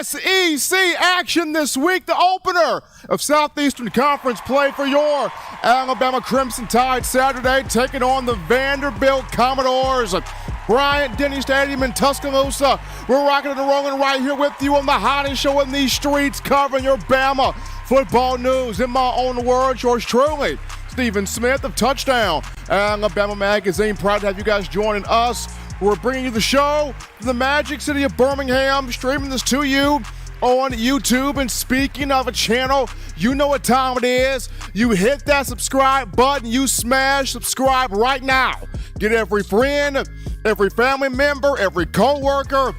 SEC action this week, the opener of Southeastern Conference play for your Alabama Crimson Tide Saturday, taking on the Vanderbilt Commodores. Bryant-Denny Stadium in Tuscaloosa. We're rocking and rolling right here with you on the hottest show in these streets, covering your Bama football news. In my own words, yours truly, Stephen Smith of Touchdown Alabama Magazine. Proud to have you guys joining us. We're bringing you the show from the Magic City of Birmingham, streaming this to you on YouTube. And speaking of a channel, you know what time it is. You hit that subscribe button. You smash subscribe right now. Get every friend, every family member, every co-worker,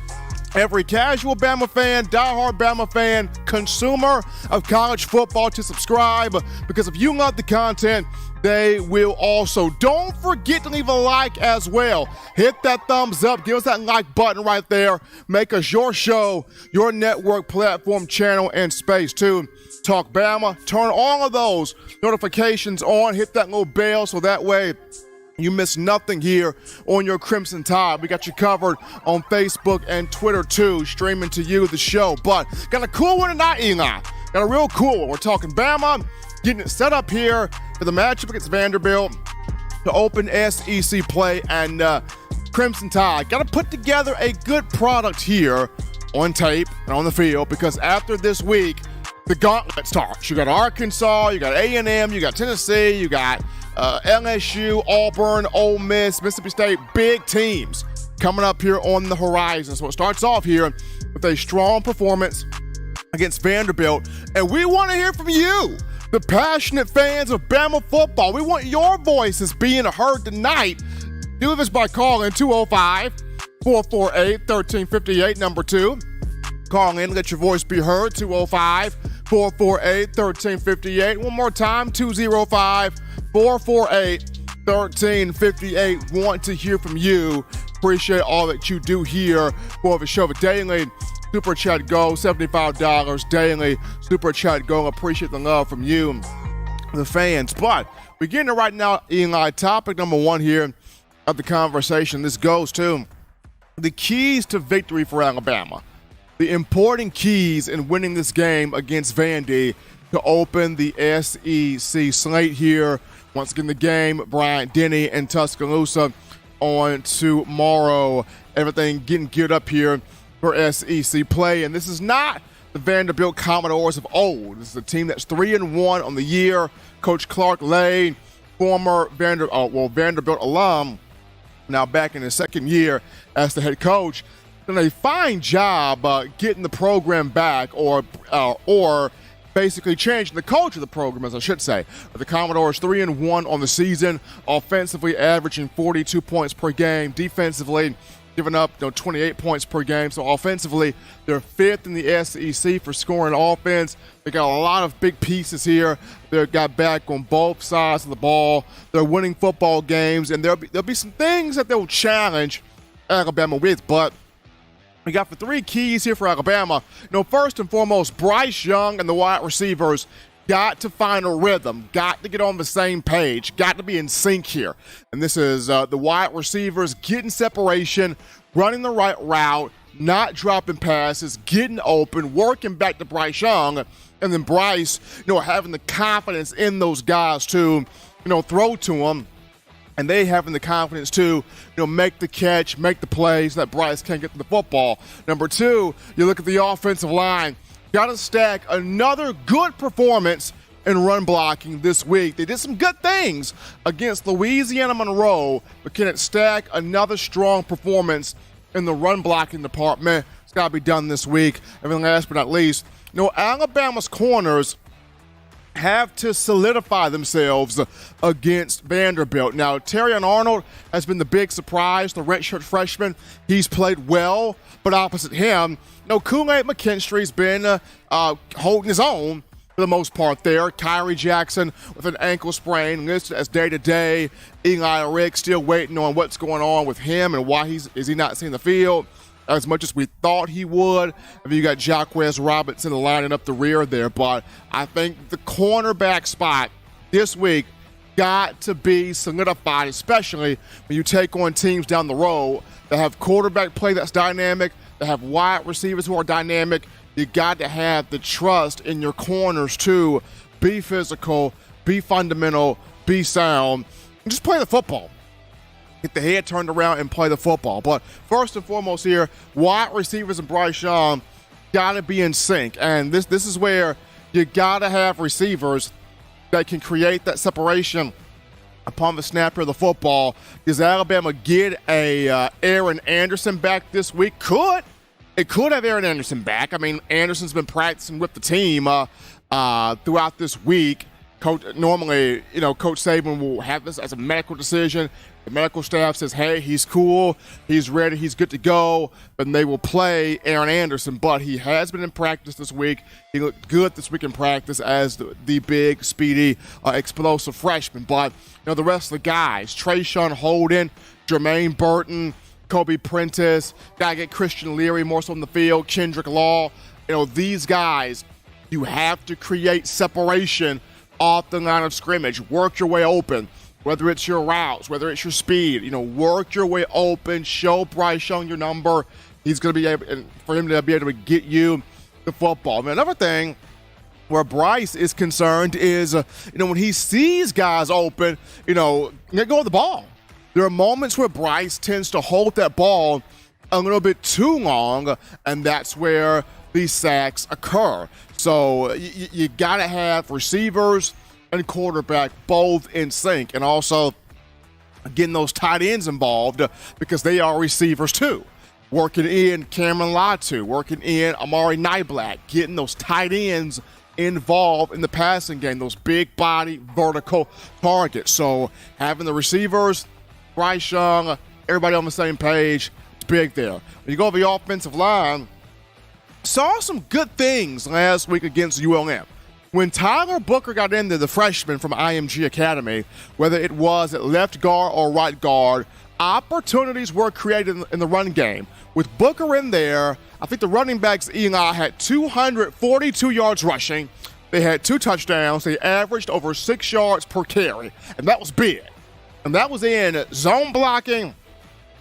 every casual Bama fan, diehard Bama fan, consumer of college football to subscribe, because if you love the content, they will also. Don't forget to leave a like as well. Hit that thumbs up. Give us that like button right there. Make us your show, your network, platform, channel, and space to Talk Bama. Turn all of those notifications on. Hit that little bell so that way you miss nothing here on your Crimson Tide. We got you covered on Facebook and Twitter too, streaming to you the show. But got a cool one tonight, Eli. Got a real cool one. We're talking Bama, getting it set up here for the matchup against Vanderbilt to open SEC play, and Crimson Tide got to put together a good product here on tape and on the field, because after this week, the gauntlet starts. You got Arkansas, you got A&M, you got Tennessee, you got LSU, Auburn, Ole Miss, Mississippi State, big teams coming up here on the horizon. So it starts off here with a strong performance against Vanderbilt, and we want to hear from you, the passionate fans of Bama football. We want your voices being heard tonight. Do this by calling 205-448-1358, number 2. Call in, let your voice be heard, 205-448-1358. One more time, 205-448-1358. Want to hear from you. Appreciate all that you do here for the show. Daily Super Chat Go, $75 daily. Super Chat Go. Appreciate the love from you, the fans. But we're getting it right now, Eli. Topic number 1 here of the conversation. This goes to the keys to victory for Alabama. The important keys in winning this game against Vandy to open the SEC slate here. Once again, the game, Bryant-Denny and Tuscaloosa on tomorrow. Everything getting geared up here for SEC play. And this is not the Vanderbilt Commodores of old. This is a team that's 3-1 on the year. Coach Clark Lane, former Vanderbilt alum, now back in his second year as the head coach, done a fine job getting the program back, or basically changing the culture of the program, as I should say. The Commodores 3-1 on the season, offensively averaging 42 points per game, defensively giving up 28 points per game. So offensively, they're 5th in the SEC for scoring offense. They got a lot of big pieces here. They got back on both sides of the ball. They're winning football games, and there'll be some things that they'll challenge Alabama with, but we got the 3 keys here for Alabama. First and foremost, Bryce Young and the wide receivers got to find a rhythm, got to get on the same page, got to be in sync here. And this is the wide receivers getting separation, running the right route, not dropping passes, getting open, working back to Bryce Young, and then Bryce, having the confidence in those guys to, throw to them. And they having the confidence to, make the catch, make the plays that Bryce can't get to the football. Number 2, you look at the offensive line. Got to stack another good performance in run blocking this week. They did some good things against Louisiana Monroe, but can it stack another strong performance in the run blocking department? It's got to be done this week. And then last but not least, Alabama's corners have to solidify themselves against Vanderbilt. Now, Terrion Arnold has been the big surprise, the redshirt freshman. He's played well, but opposite him, Kool-Aid McKinstry's been holding his own for the most part there. Kyrie Jackson with an ankle sprain listed as day-to-day. Eli Rick still waiting on what's going on with him and why is he not seeing the field as much as we thought he would. I mean, you got Jacquez Robinson lining up the rear there, but I think the cornerback spot this week got to be solidified, especially when you take on teams down the road that have quarterback play that's dynamic, that have wide receivers who are dynamic. You got to have the trust in your corners to be physical, be fundamental, be sound, and just play the football. Get the head turned around and play the football. But first and foremost here, wide receivers and Bryce Young got to be in sync. And this is where you got to have receivers that can create that separation upon the snap of the football. Does Alabama get a Aaron Anderson back this week? It could have Aaron Anderson back. I mean, Anderson's been practicing with the team throughout this week. Normally, Coach Saban will have this as a medical decision. The medical staff says, hey, he's cool, he's ready, he's good to go, and they will play Aaron Anderson. But he has been in practice this week. He looked good this week in practice as the big, speedy, explosive freshman. But, the rest of the guys, Trayshawn Holden, Jermaine Burton, Kobe Prentice, gotta get Christian Leary more so in the field, Kendrick Law. These guys, you have to create separation off the line of scrimmage. Work your way open, whether it's your routes, whether it's your speed. Work your way open. Show Bryce Young your number. He's going to be able, for him to be able to get you the football. I mean, another thing where Bryce is concerned is, when he sees guys open, let go of the ball. There are moments where Bryce tends to hold that ball a little bit too long, and that's where these sacks occur. So you got to have receivers and quarterback both in sync, and also getting those tight ends involved because they are receivers too. Working in Cameron Latu, working in Amari Niblack, getting those tight ends involved in the passing game, those big body vertical targets. So having the receivers, Bryce Young, everybody on the same page, it's big there. When you go to the offensive line, saw some good things last week against ULM. When Tyler Booker got in there, the freshman from IMG Academy, whether it was at left guard or right guard, opportunities were created in the run game. With Booker in there, I think the running backs Eli had 242 yards rushing. They had 2 touchdowns. They averaged over 6 yards per carry, and that was big. And that was in zone blocking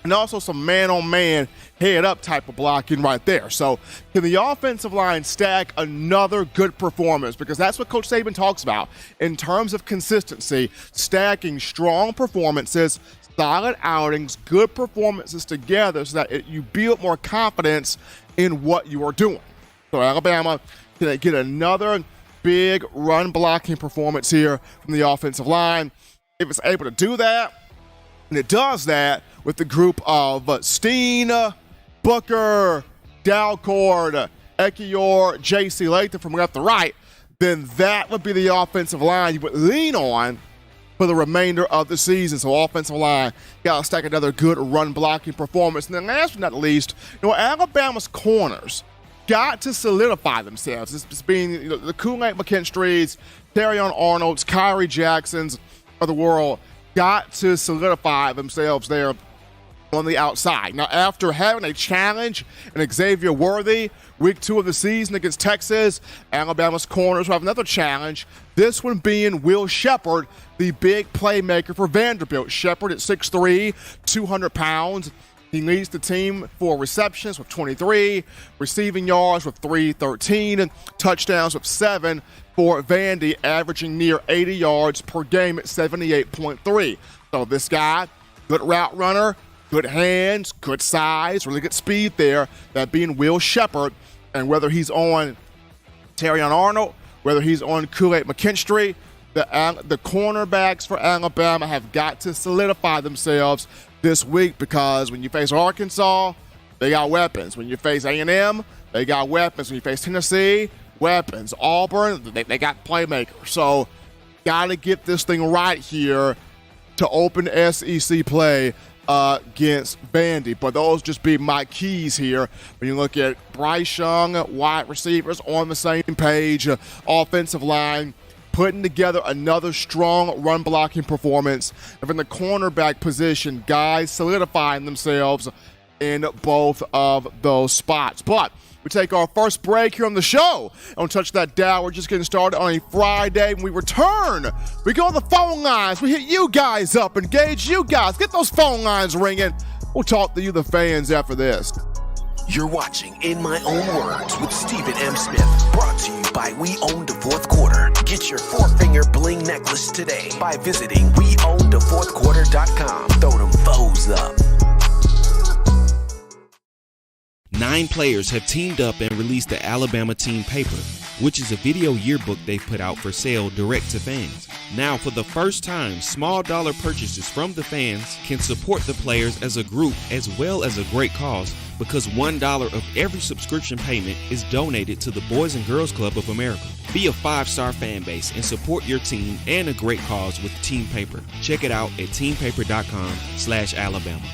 and also some man-on-man, head-up type of blocking right there. So can the offensive line stack another good performance? Because that's what Coach Saban talks about in terms of consistency, stacking strong performances, solid outings, good performances together so that you build more confidence in what you are doing. So Alabama, can they get another big run-blocking performance here from the offensive line? If it's able to do that, and it does that with the group of Steen, Booker, Dalcourt, Ekiyor, J.C. Latham from left to right, then that would be the offensive line you would lean on for the remainder of the season. So offensive line, got to stack another good run-blocking performance. And then last but not least, Alabama's corners got to solidify themselves. This being the Kool-Aid McKinstry's, Terrion Arnold's, Kyrie Jackson's of the world, got to solidify themselves there on the outside. Now, after having a challenge in Xavier Worthy, week 2 of the season against Texas, Alabama's corners will have another challenge, this one being Will Sheppard, the big playmaker for Vanderbilt. Sheppard at 6'3", 200 pounds. He leads the team for receptions with 23, receiving yards with 313, and touchdowns with 7 for Vandy, averaging near 80 yards per game at 78.3. So this guy, good route runner, good hands, good size, really good speed there, that being Will Sheppard. And whether he's on Terrion Arnold, whether he's on Kool-Aid McKinstry, the cornerbacks for Alabama have got to solidify themselves this week, because when you face Arkansas, they got weapons. When you face A&M, they got weapons. When you face Tennessee, weapons. Auburn, they got playmakers. So got to get this thing right here to open SEC play against Vandy. But those just be my keys here. When you look at Bryce Young, wide receivers on the same page, offensive line, putting together another strong run blocking performance. And from the cornerback position, guys solidifying themselves in both of those spots. But we take our first break here on the show. Don't touch that dial. We're just getting started on a Friday. When we return, we go on the phone lines. We hit you guys up, engage you guys. Get those phone lines ringing. We'll talk to you, the fans, after this. You're watching In My Own Words with Stephen M. Smith. Brought to you by We Own the Fourth Quarter. Get your four-finger bling necklace today by visiting WeOwnTheFourthQuarter.com. Throw them foes up. 9 players have teamed up and released the Alabama Team Paper, which is a video yearbook they've put out for sale direct to fans. Now, for the first time, small dollar purchases from the fans can support the players as a group as well as a great cause, because $1 of every subscription payment is donated to the Boys and Girls Club of America. Be a 5-star fan base and support your team and a great cause with Team Paper. Check it out at teampaper.com/Alabama.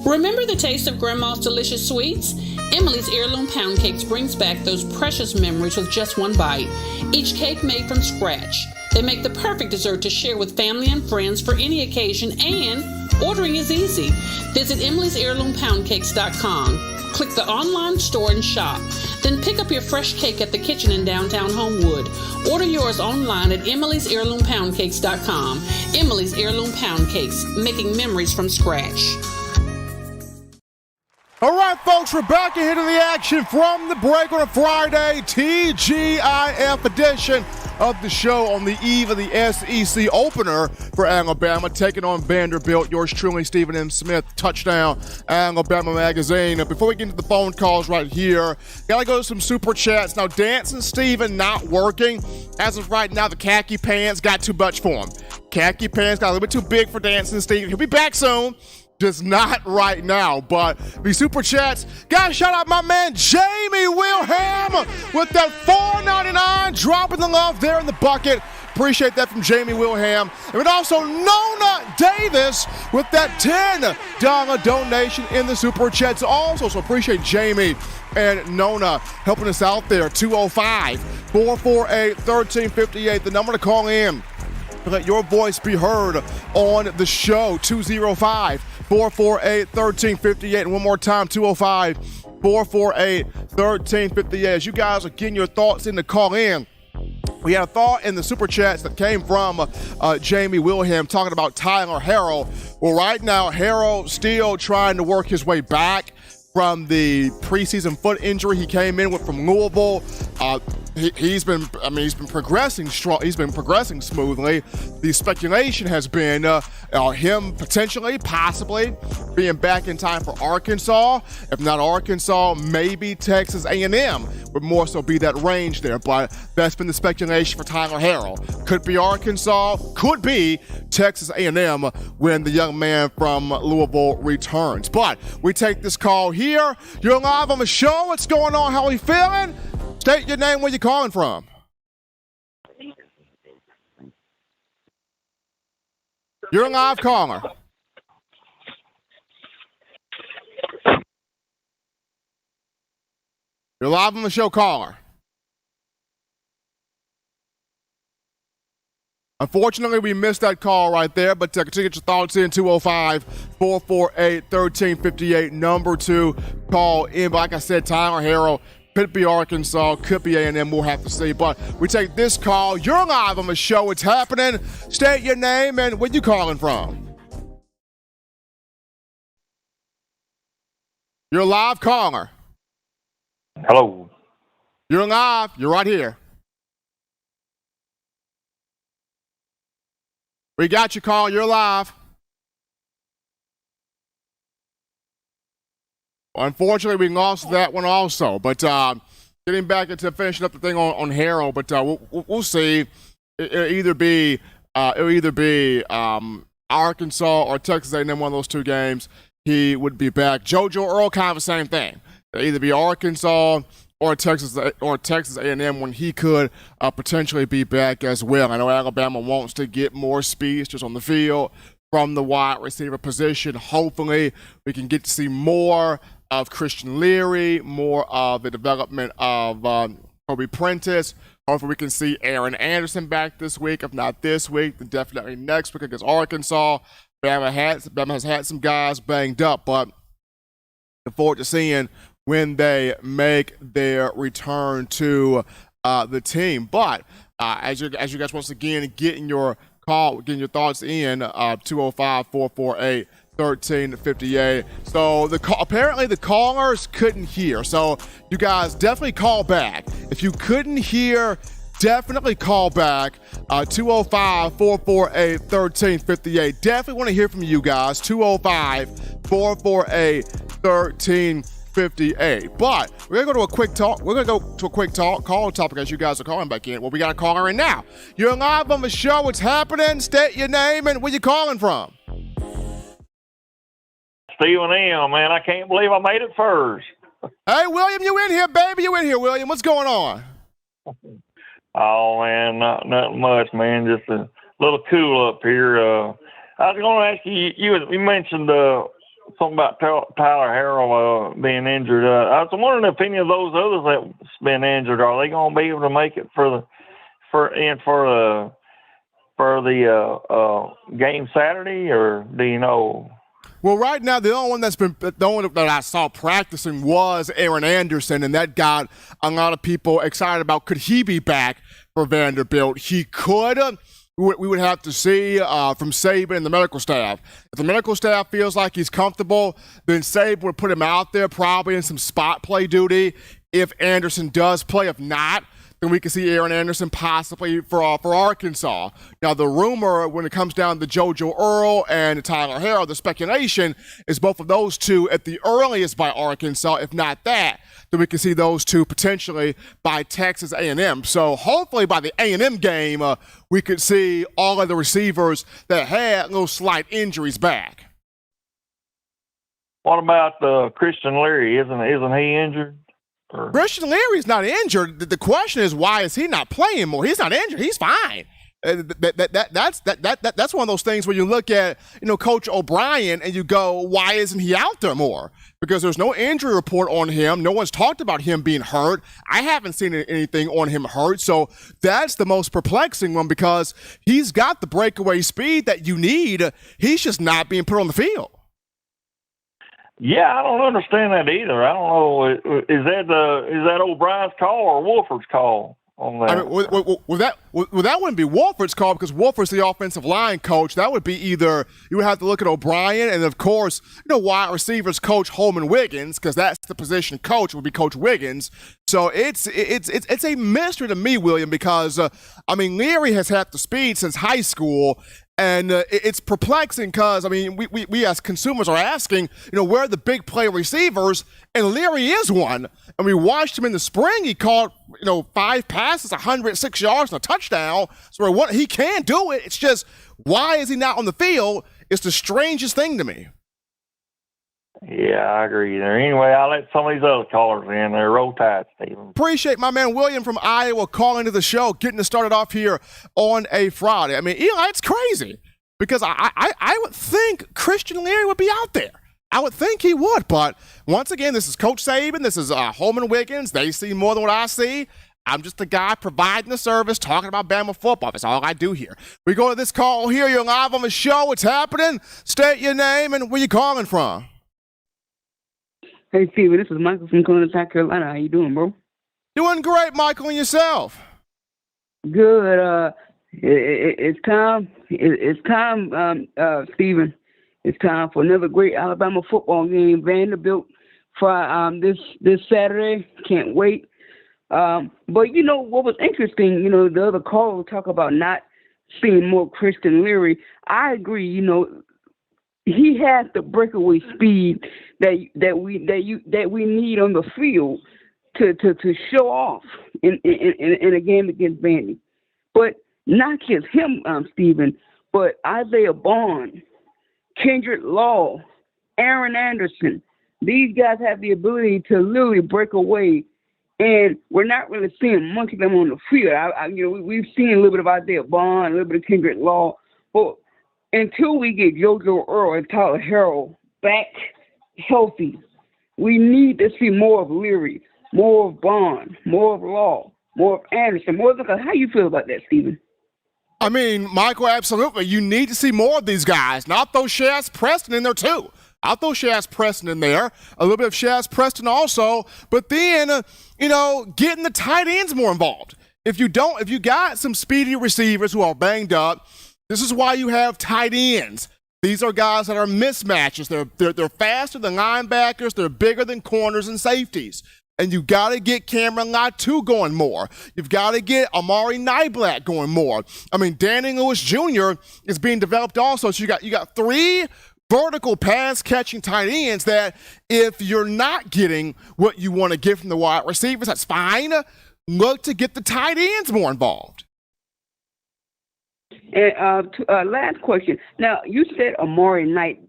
Remember the taste of Grandma's delicious sweets? Emily's Heirloom Pound Cakes brings back those precious memories with just one bite. Each cake made from scratch. They make the perfect dessert to share with family and friends for any occasion, and ordering is easy. Visit emily'sheirloompoundcakes.com. Click the online store and shop. Then pick up your fresh cake at the kitchen in downtown Homewood. Order yours online at emily'sheirloompoundcakes.com. Emily's Heirloom Pound Cakes, making memories from scratch. All right, folks, we're back ahead of the action from the break on a Friday, TGIF edition of the show on the eve of the SEC opener for Alabama, taking on Vanderbilt. Yours truly, Stephen M. Smith, Touchdown Alabama Magazine. Before we get into the phone calls right here, gotta go to some super chats. Now, Dancing Stephen not working. As of right now, the khaki pants got too much for him. Khaki pants got a little bit too big for Dancing Stephen. He'll be back soon. Just not right now, but the super chats. Gotta shout out my man Jamie Wilhelm with that $4.99, dropping the love there in the bucket. Appreciate that from Jamie Wilhelm. And also Nona Davis with that $10 donation in the super chats also. So appreciate Jamie and Nona helping us out there. 205-448-1358, the number to call in to let your voice be heard on the show. 205-448-1358. And one more time, 205-448-1358. As you guys are getting your thoughts in to call in, we had a thought in the super chats that came from Jamie Wilhelm talking about Tyler Harrell. Well, right now, Harrell still trying to work his way back from the preseason foot injury he came in with from Louisville. He's been progressing strong. He's been progressing smoothly. The speculation has been him possibly being back in time for Arkansas. If not Arkansas, maybe Texas A&M would more so be that range there. But that's been the speculation for Tyler Harrell. Could be Arkansas, could be Texas A&M when the young man from Louisville returns. But we take this call here. You're live on the show. What's going on? How are you feeling? State your name, where you calling from. You're a live caller. You're live on the show, caller. Unfortunately, we missed that call right there, but continue to get your thoughts in. 205-448-1358, number 2, call in. But like I said, Tyler Harrell, could be Arkansas, could be A&M, we'll have to see. But we take this call. You're live on the show. It's happening. State your name and where you calling from. You're a live caller. Hello. You're live. You're right here. We got your call. You're live. Unfortunately, we lost that one also. But getting back into finishing up the thing on Harrell, but we'll see. It'll either be Arkansas or Texas A&M, one of those two games. He would be back. JoJo Earl, kind of the same thing. It'll either be Arkansas or Texas A&M when he could potentially be back as well. I know Alabama wants to get more speed just on the field from the wide receiver position. Hopefully, we can get to see more of Christian Leary, more of the development of Kobe Prentice. Hopefully, we can see Aaron Anderson back this week. If not this week, then definitely next week against Arkansas. Bama has had some guys banged up, but look forward to seeing when they make their return to the team. But as you guys once again getting your thoughts in, 205-448-1358. So apparently the callers couldn't hear. So you guys definitely call back. If you couldn't hear, definitely call back. 205-448-1358. Definitely want to hear from you guys. 205-448-1358. But we're gonna go to a quick talk. Call topic as you guys are calling back in. Well, we got a caller in now. You're live on the show. What's happening? State your name and where you calling from. Stephen M, man, I can't believe I made it first. Hey, William, you in here, baby? You in here, William? What's going on? Oh man, not much, man. Just a little cool up here. I was going to ask you. You mentioned something about Tyler Harrell being injured. I was wondering if any of those others that's been injured, are they going to be able to make it for the game Saturday, or do you know? Well, right now, the only one that I saw practicing was Aaron Anderson, and that got a lot of people excited about could he be back for Vanderbilt. He could. We would have to see from Saban and the medical staff. If the medical staff feels like he's comfortable, then Saban would put him out there probably in some spot play duty if Anderson does play. If not, then we can see Aaron Anderson possibly for Arkansas. Now, the rumor when it comes down to JoJo Earl and Tyler Harrell, the speculation is both of those two at the earliest by Arkansas. If not that, then we can see those two potentially by Texas A&M. So hopefully by the A&M game, we could see all of the receivers that had little slight injuries back. What about Christian Leary? Isn't he injured? Christian Leary's not injured. The question is, why is he not playing more? He's not injured. He's fine. That's one of those things where you look at, Coach O'Brien and you go, why isn't he out there more? Because there's no injury report on him. No one's talked about him being hurt. I haven't seen anything on him hurt. So that's the most perplexing one because he's got the breakaway speed that you need. He's just not being put on the field. Yeah, I don't understand that either. I don't know. Is that O'Brien's call or Wolford's call on that? I mean, that wouldn't be Wolford's call because Wolford's the offensive line coach. That would be either you would have to look at O'Brien and of course, wide receivers coach Holman Wiggins because that's the position coach would be Coach Wiggins. So it's a mystery to me, William, because Leary has had the speed since high school. And it's perplexing because, we as consumers are asking, where are the big play receivers? And Leary is one. And we watched him in the spring. He caught, 5 passes, 106 yards, and a touchdown. So he can do it. It's just, why is he not on the field? It's the strangest thing to me. Yeah, I agree there. Anyway, I'll let some of these other callers in there. Roll Tide, Stephen. Appreciate my man William from Iowa calling to the show, getting us started off here on a Friday. Eli, it's crazy because I would think Christian Leary would be out there. I would think he would, but once again, this is Coach Saban. This is Holman Wiggins. They see more than what I see. I'm just a guy providing the service, talking about Bama football. That's all I do here. We go to this call here. You're live on the show. What's happening? State your name and where you calling from. Hey, Steve, this is Michael from Columbia, South Carolina. How you doing, bro? Doing great, Michael, and yourself? Good. It's time. It's time, Steven. It's time for another great Alabama football game. Vanderbilt for this Saturday. Can't wait. But what was interesting, the other caller talk about not seeing more Christian Leary. I agree. He has the breakaway speed that we need on the field to show off in a game against Vandy. But not just him, Stephen, but Isaiah Bond, Kendrick Law, Aaron Anderson, These guys have the ability to literally break away, and we're not really seeing much of them on the field. We've seen a little bit of Isaiah Bond, a little bit of Kendrick Law, but until we get JoJo Earl and Tyler Harrell back healthy, we need to see more of Leary, more of Bond, more of Law, more of Anderson, more of how you feel about that, Stephen? I mean, Michael, absolutely. You need to see more of these guys. And I'll throw Shaz Preston in there, too. I'll throw Shaz Preston in there, a little bit of Shaz Preston also, but then, getting the tight ends more involved. If you got some speedy receivers who are banged up, this is why you have tight ends. These are guys that are mismatches. They're faster than linebackers. They're bigger than corners and safeties. And you got to get Cameron Latu going more. You've got to get Amari Nyblack going more. I mean, Danny Lewis Jr. is being developed also. So you got three vertical pass-catching tight ends that if you're not getting what you want to get from the wide receivers, that's fine. Look to get the tight ends more involved. And last question. Now, you said Amari Knight.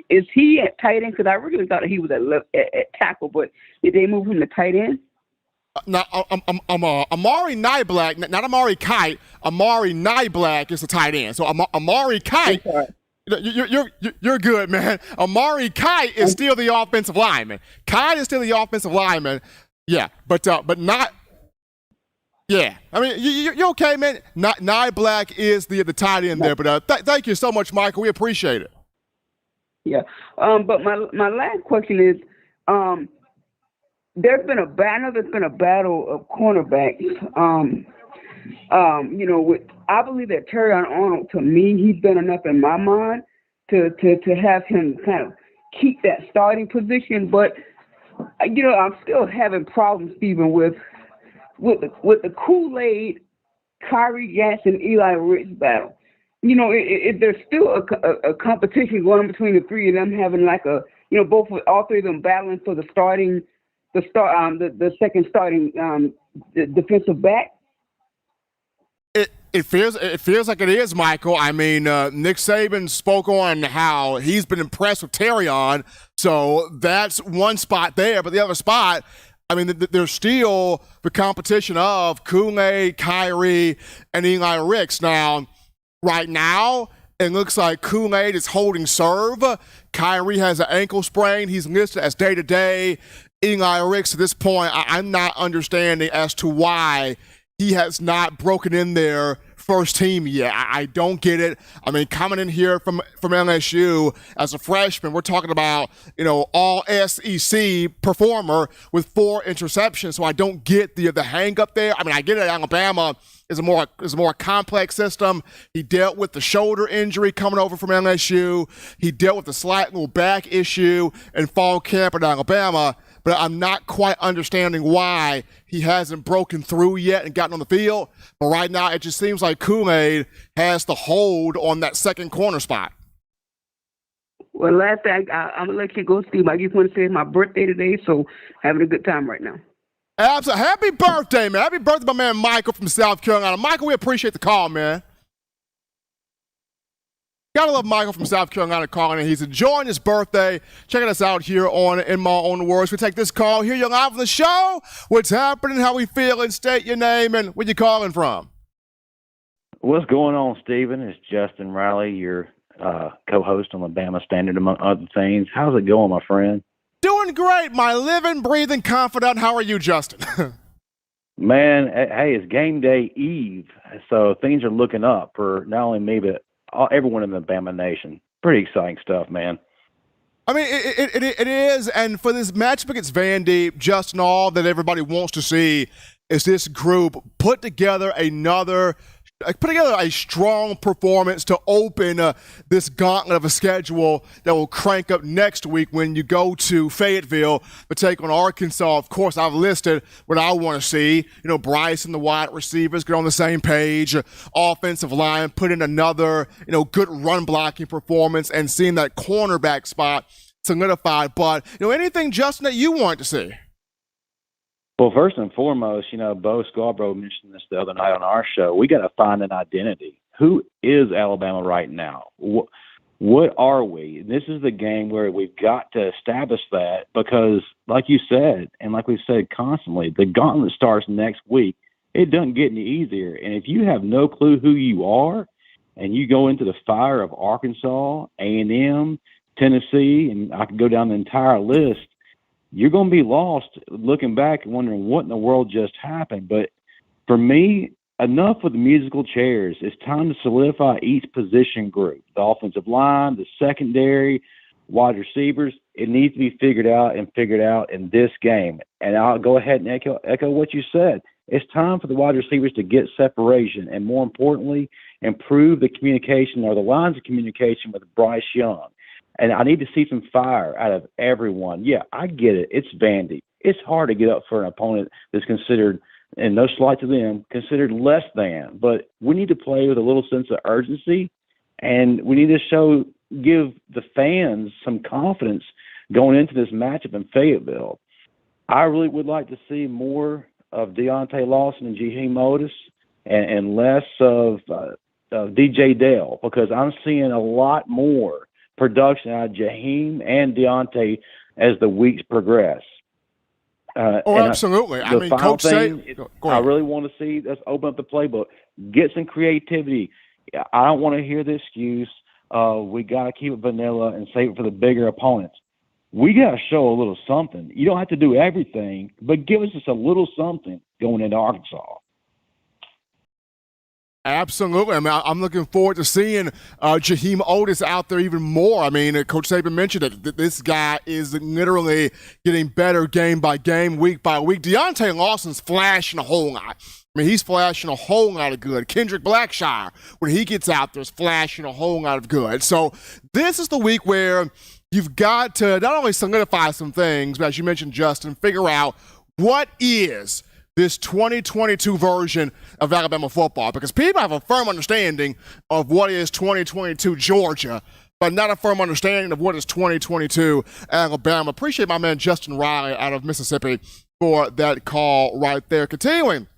Is he at tight end? Because I really thought he was at tackle, but did they move him to tight end? Now, Amari Nyblack, not Amari Kite. Amari Nyblack is the tight end. So Amari Kite, you're good, man. Amari Kite is still the offensive lineman. Kite is still the offensive lineman. Yeah, but not. Yeah, I mean, you're okay, man. Nyblack is the tight end there, but thank you so much, Michael. We appreciate it. Yeah, but my last question is, there's been a battle of cornerbacks. I believe that Terrion Arnold, to me, he's been enough in my mind to have him kind of keep that starting position. But I'm still having problems, Stephen, with the Kool-Aid, Kyrie Jackson, Eli Ricks battle. There's still a competition going on between the three of them, having all three of them battling for the second starting defensive back. It feels like it is, Michael. I mean, Nick Saban spoke on how he's been impressed with Terrion, so that's one spot there. But the other spot, I mean, there's still the competition of Kool-Aid, Kyrie, and Eli Ricks. Now, right now, it looks like Kool-Aid is holding serve. Kyrie has an ankle sprain. He's listed as day-to-day. Eli Ricks, at this point, I'm not understanding as to why he has not broken in there first team yet. I don't get it. I mean, coming in here from LSU as a freshman, we're talking about, all SEC performer with 4 interceptions. So I don't get the hang up there. I mean, I get it. Alabama is a more complex system. He dealt with the shoulder injury coming over from LSU. He dealt with the slight little back issue in fall camp at Alabama. But I'm not quite understanding why he hasn't broken through yet and gotten on the field. But right now, it just seems like Kool-Aid has the hold on that second corner spot. Well, last thing, I'm going to let you go, Steve. I just want to say it's my birthday today, so having a good time right now. Absolutely. Happy birthday, man. Happy birthday, my man Michael from South Carolina. Michael, we appreciate the call, man. Gotta love Michael from South Carolina calling in. He's enjoying his birthday. Checking us out here on In My Own Words. We take this call here. You're live on the show. What's happening? How we feeling? State your name and where you calling from. What's going on, Stephen? It's Justin Riley, your co-host on the Bama Standard, among other things. How's it going, my friend? Doing great, my living, breathing confidant. How are you, Justin? Man, hey, it's game day eve, so things are looking up for not only me, but everyone in the Bama Nation. Pretty exciting stuff, man. I mean, it is, and for this matchup against Vandy, Justin, all that everybody wants to see is this group put together a strong performance to open this gauntlet of a schedule that will crank up next week when you go to Fayetteville to take on Arkansas. Of course, I've listed what I want to see. Bryce and the wide receivers get on the same page. Offensive line put in another, good run blocking performance and seeing that cornerback spot solidified. But, anything, Justin, that you want to see? Well, first and foremost, Bo Scarborough mentioned this the other night on our show. We got to find an identity. Who is Alabama right now? What What are we? And this is the game where we've got to establish that because, like you said, and like we've said constantly, the gauntlet starts next week. It doesn't get any easier. And if you have no clue who you are and you go into the fire of Arkansas, A&M, Tennessee, and I could go down the entire list, you're going to be lost looking back and wondering what in the world just happened. But for me, enough with the musical chairs. It's time to solidify each position group, the offensive line, the secondary, wide receivers. It needs to be figured out in this game. And I'll go ahead and echo what you said. It's time for the wide receivers to get separation and, more importantly, improve the communication or the lines of communication with Bryce Young. And I need to see some fire out of everyone. Yeah, I get it. It's Vandy. It's hard to get up for an opponent that's considered, and no slight to them, considered less than. But we need to play with a little sense of urgency, and we need to give the fans some confidence going into this matchup in Fayetteville. I really would like to see more of Deontay Lawson and Jaheim Otis and less of DJ Dale, because I'm seeing a lot more production out of Jaheim and Deontay as the weeks progress. Absolutely. I mean, Coach I really want to see us open up the playbook, get some creativity. I don't want to hear the excuse, we got to keep it vanilla and save it for the bigger opponents. We got to show a little something. You don't have to do everything, but give us just a little something going into Arkansas. Absolutely. I mean, I'm looking forward to seeing Jaheim Otis out there even more. I mean, Coach Saban mentioned that this guy is literally getting better game by game, week by week. Deontay Lawson's flashing a whole lot. I mean, he's flashing a whole lot of good. Kendrick Blackshire, when he gets out there, is flashing a whole lot of good. So this is the week where you've got to not only solidify some things, but as you mentioned, Justin, figure out what is this 2022 version of Alabama football, because people have a firm understanding of what is 2022 Georgia, but not a firm understanding of what is 2022 Alabama. Appreciate my man Justin Riley out of Mississippi for that call right there. Continuing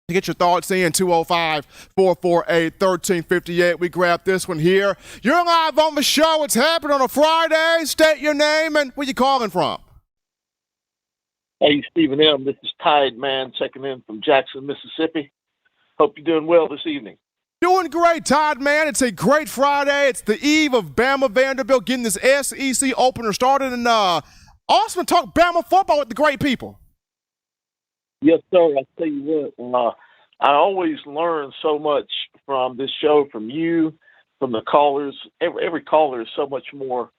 to get your thoughts in, 205-448-1358. We grab this one here. You're live on the show. It's happening on a Friday. State your name and where you calling from. Hey, Stephen M., this is Tide Man checking in from Jackson, Mississippi. Hope you're doing well this evening. Doing great, Todd, man. It's a great Friday. It's the eve of Bama Vanderbilt getting this SEC opener started, and awesome to talk Bama football with the great people. Yes, sir. I tell you what, I always learn so much from this show, from you, from the callers. Every caller is so much more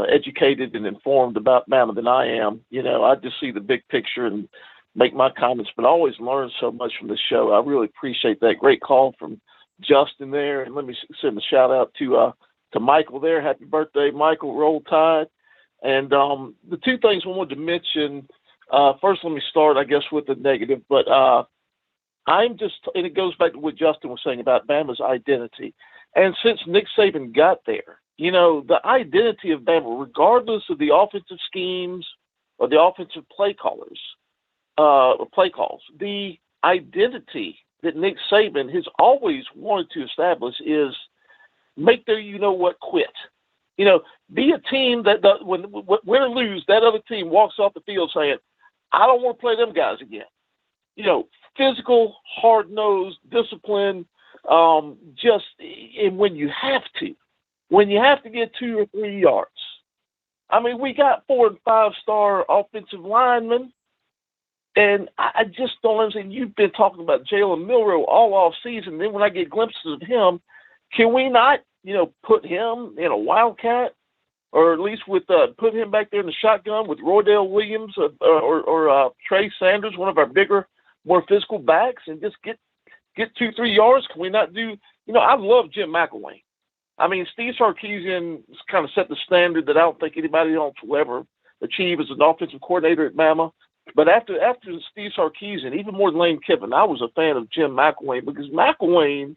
educated and informed about Bama than I am. You know, I just see the big picture and make my comments, but I always learn so much from this show. I really appreciate that. Great call from Justin there. And let me send a shout out to Michael there. Happy birthday, Michael. Roll Tide. And the two things I wanted to mention, first, let me start, I guess, with the negative, but and it goes back to what Justin was saying about Bama's identity. And since Nick Saban got there, you know, the identity of Bama, regardless of the offensive schemes or the offensive play calls, the identity that Nick Saban has always wanted to establish is make their quit. You know, be a team that when win or lose, that other team walks off the field saying, I don't want to play them guys again. You know, physical, hard-nosed, disciplined, and when you have to. When you have to get 2 or 3 yards. I mean, we got 4- and 5-star offensive linemen, and I just don't understand. You've been talking about Jalen Milroe all off season. Then when I get glimpses of him, can we not, put him in a Wildcat, or at least with put him back there in the shotgun with Roydell Williams or Trey Sanders, one of our bigger, more physical backs, and just get 2-3 yards? Can we not do? I love Jim McElwain. I mean, Steve Sarkisian kind of set the standard that I don't think anybody else will ever achieve as an offensive coordinator at Bama. But after Steve Sarkisian, even more than Lane Kiffin, I was a fan of Jim McElwain, because McElwain,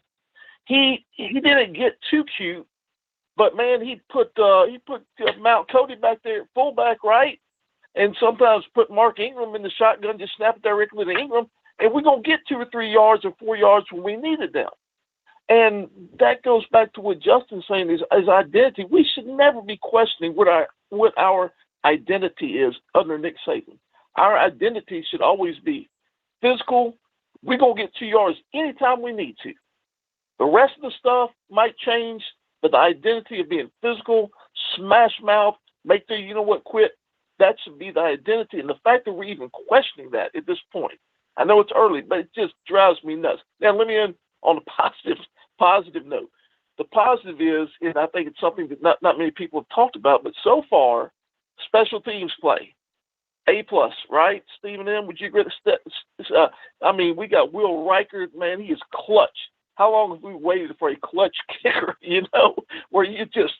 he didn't get too cute, but man, he put Mount Cody back there at fullback, right, and sometimes put Mark Ingram in the shotgun, just snap it directly to Ingram, and we're gonna get 2 or 3 yards or 4 yards when we needed them. And that goes back to what Justin's saying is identity. We should never be questioning what our identity is under Nick Saban. Our identity should always be physical. We're going to get 2 yards anytime we need to. The rest of the stuff might change, but the identity of being physical, smash mouth, make the quit, that should be the identity. And the fact that we're even questioning that at this point, I know it's early, but it just drives me nuts. Now, let me end on a positive note. The positive is, and I think it's something that not many people have talked about, but so far, special teams play. A+, right? Stephen M., would you agree? We got Will Reichert, man, he is clutch. How long have we waited for a clutch kicker, where you're just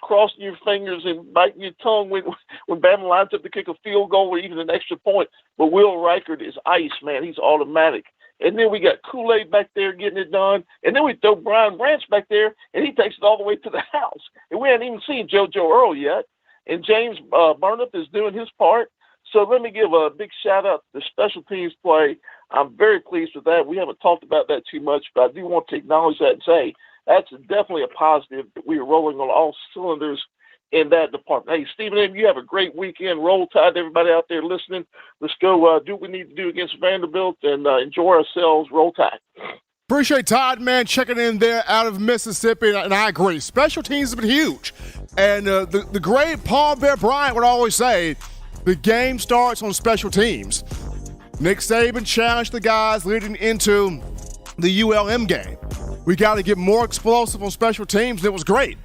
crossing your fingers and biting your tongue when Bama lines up to kick a field goal or even an extra point. But Will Reichert is ice, man. He's automatic. And then we got Kool-Aid back there getting it done. And then we throw Brian Branch back there, and he takes it all the way to the house. And we haven't even seen JoJo Earl yet. And James Burnip is doing his part. So let me give a big shout-out to the special teams play. I'm very pleased with that. We haven't talked about that too much, but I do want to acknowledge that and say that's definitely a positive that we are rolling on all cylinders in that department. Hey, Stephen M., you have a great weekend. Roll Tide, everybody out there listening. Let's go do what we need to do against Vanderbilt and enjoy ourselves. Roll Tide. Appreciate Todd, man, checking in there out of Mississippi, and I agree. Special teams have been huge. And the great Paul Bear Bryant would always say, the game starts on special teams. Nick Saban challenged the guys leading into the ULM game. We got to get more explosive on special teams. It was great.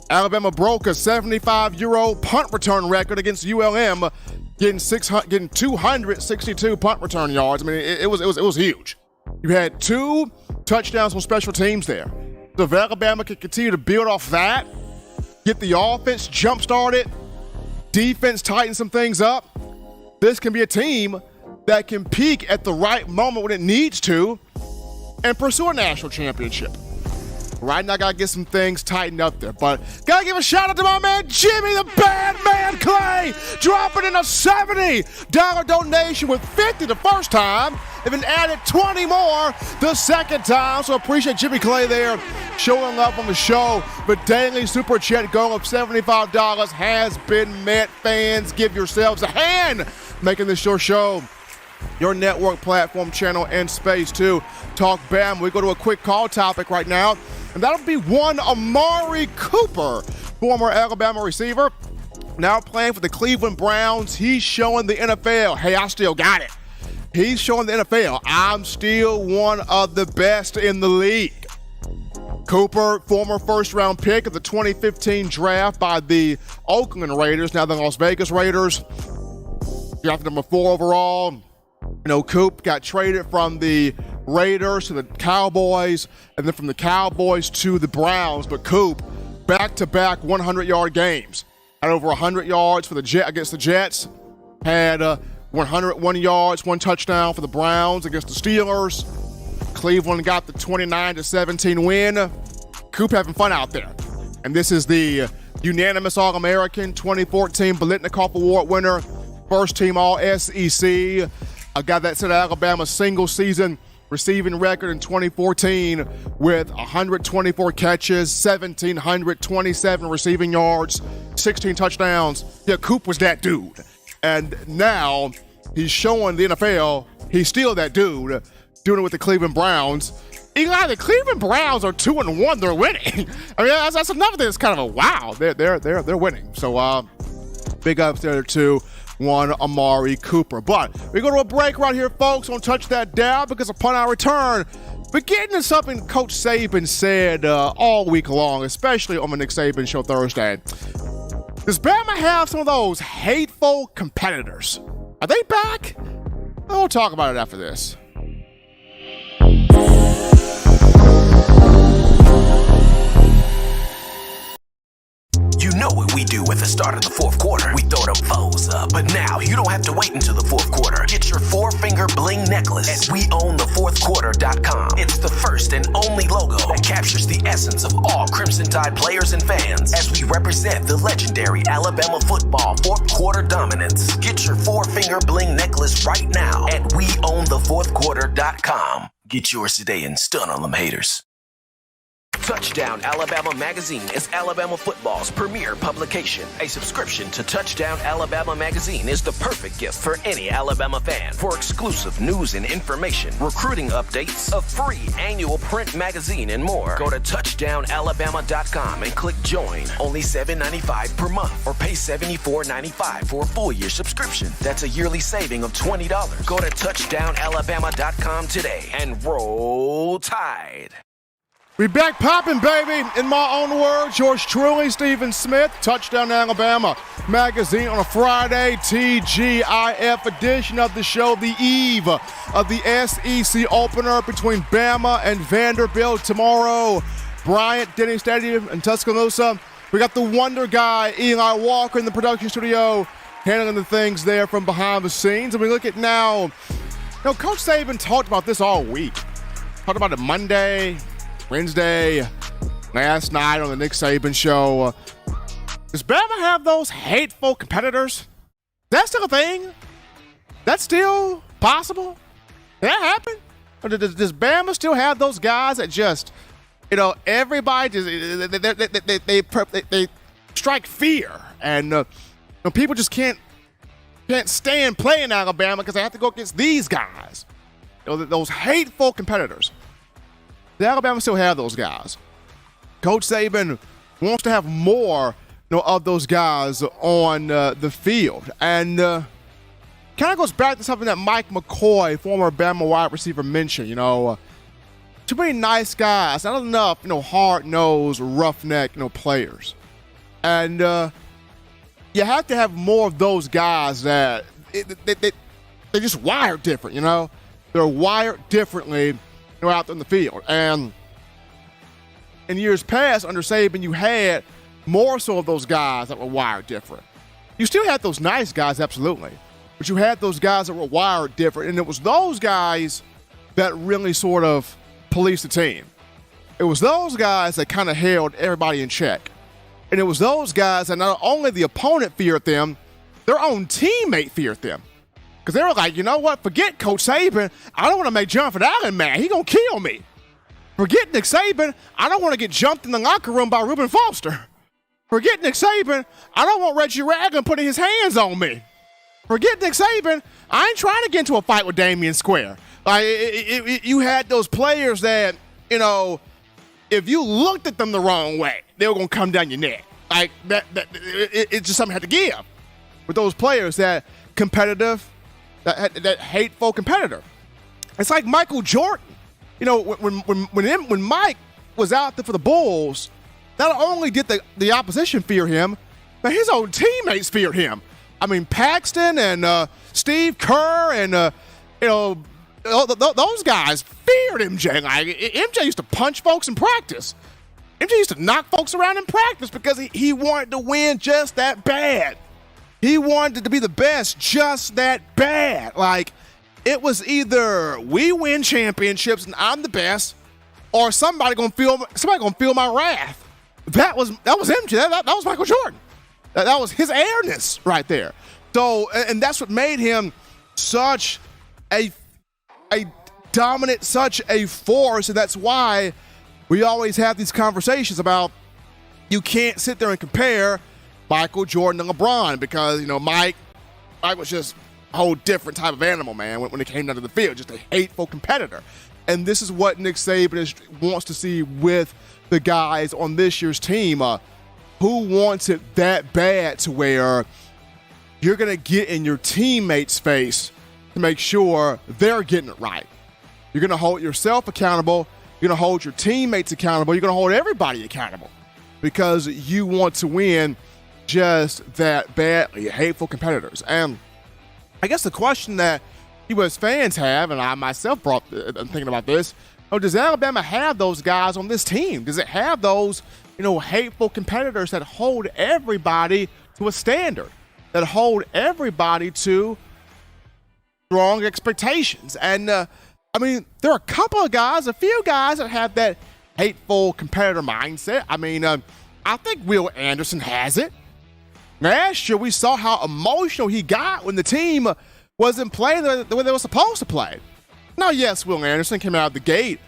Alabama broke a 75-year-old punt return record against ULM, getting 262 punt return yards. I mean, it was huge. You had 2 touchdowns on special teams there. So if Alabama can continue to build off that, get the offense jump-started, defense tighten some things up, this can be a team that can peak at the right moment when it needs to and pursue a national championship. Right now, I got to get some things tightened up there. But got to give a shout out to my man, Jimmy the Bad Man Clay, dropping in a $70 donation with 50 the first time, and then added 20 more the second time. So appreciate Jimmy Clay there showing up on the show. The daily super chat goal of $75 has been met. Fans, give yourselves a hand making this your show, your network platform, channel, and space to talk Bama. We go to a quick call topic right now, and that'll be one Amari Cooper, former Alabama receiver, now playing for the Cleveland Browns. He's showing the NFL, hey, I still got it. He's showing the NFL, I'm still one of the best in the league. Cooper, former first-round pick of the 2015 draft by the Oakland Raiders, now the Las Vegas Raiders. Drafted number 4 overall. Coop got traded from the Raiders to the Cowboys, and then from the Cowboys to the Browns. But Coop, back-to-back 100-yard games. Had over 100 yards for against the Jets. Had 101 yards, 1 touchdown for the Browns against the Steelers. Cleveland got the 29-17 win. Coop having fun out there. And this is the unanimous All-American 2014 Biletnikoff Award winner, first-team All-SEC. A guy that set Alabama's single-season receiving record in 2014 with 124 catches, 1,727 receiving yards, 16 touchdowns. Yeah, Coop was that dude. And now he's showing the NFL he's still that dude, doing it with the Cleveland Browns. Eli, the Cleveland Browns are 2-1. They're winning. I mean, that's another thing that's kind of a wow. They're winning. So big ups there to one Amari Cooper. But we go to a break right here, folks. Don't touch that dial, because upon our return, we're getting to something Coach Saban said all week long, especially on the Nick Saban Show Thursday. Does Bama have some of those hateful competitors? Are they back? We'll talk about it after this. You know what we do at the start of the fourth quarter. We throw them foes up. But now you don't have to wait until the fourth quarter. Get your 4-finger bling necklace at weownthefourthquarter.com. It's the first and only logo that captures the essence of all Crimson Tide players and fans as we represent the legendary Alabama football fourth quarter dominance. Get your 4-finger bling necklace right now at weownthefourthquarter.com. Get yours today and stun on them haters. Touchdown Alabama Magazine is Alabama football's premier publication. A subscription to Touchdown Alabama Magazine is the perfect gift for any Alabama fan. For exclusive news and information, recruiting updates, a free annual print magazine, and more, go to touchdownalabama.com and click join. Only $7.95 per month, or pay $74.95 for a full year subscription. That's a yearly saving of $20. Go to touchdownalabama.com today and roll Tide. We back popping, baby. In my own words, yours truly, Stephen Smith, Touchdown Alabama Magazine on a Friday, TGIF edition of the show, the eve of the SEC opener between Bama and Vanderbilt tomorrow. Bryant-Denny Stadium in Tuscaloosa. We got the wonder guy, Eli Walker, in the production studio, handling the things there from behind the scenes. And we look at now, Coach Saban talked about this all week. Talked about it Monday, Wednesday, last night on the Nick Saban show. Does Bama have those hateful competitors? Is that still a thing? That's still possible? Did that happen? Or does Bama still have those guys that just, everybody just, they strike fear, and people just can't stand playing Alabama because they have to go against these guys, those hateful competitors. The Alabama still have those guys. Coach Saban wants to have more of those guys on the field. And kind of goes back to something that Mike McCoy, former Bama wide receiver, mentioned. Too many nice guys, not enough, hard-nosed, roughneck, players. And you have to have more of those guys that they just wired different, They're wired differently out in the field. And in years past, under Saban, you had more so of those guys that were wired different. You still had those nice guys, absolutely, but you had those guys that were wired different, and it was those guys that really sort of policed the team. It was those guys that kind of held everybody in check. And it was those guys that not only the opponent feared them, their own teammate feared them. Because they were like, you know what? Forget Coach Saban. I don't want to make Jonathan Allen mad. He going to kill me. Forget Nick Saban. I don't want to get jumped in the locker room by Reuben Foster. Forget Nick Saban. I don't want Reggie Ragland putting his hands on me. Forget Nick Saban. I ain't trying to get into a fight with Damian Square. Like, you had those players that, if you looked at them the wrong way, they were going to come down your neck. Like, it's just something you had to give. With those players that competitive, that hateful competitor. It's like Michael Jordan. When Mike was out there for the Bulls, not only did the opposition fear him, but his own teammates feared him. I mean, Paxton and Steve Kerr and those guys feared MJ. Like, MJ used to punch folks in practice. MJ used to knock folks around in practice because he wanted to win just that bad. He wanted to be the best just that bad. Like, it was either we win championships and I'm the best, or somebody gonna feel my wrath. That was MJ. That was Michael Jordan. That was his airness right there. So, and that's what made him such a dominant, such a force, and that's why we always have these conversations about you can't sit there and compare Michael Jordan and LeBron because, Mike was just a whole different type of animal, man, when it came down to the field, just a hateful competitor. And this is what Nick Saban wants to see with the guys on this year's team. Who wants it that bad to where you're going to get in your teammates' face to make sure they're getting it right? You're going to hold yourself accountable. You're going to hold your teammates accountable. You're going to hold everybody accountable because you want to win just that badly. Hateful competitors. And I guess the question that U.S. fans have, and I myself I'm thinking about this, does Alabama have those guys on this team? Does it have those, hateful competitors that hold everybody to a standard, that hold everybody to strong expectations? And, there are a couple of guys, a few guys that have that hateful competitor mindset. I think Will Anderson has it. Last year, we saw how emotional he got when the team wasn't playing the way they were supposed to play. Now, yes, Will Anderson came out of the gate,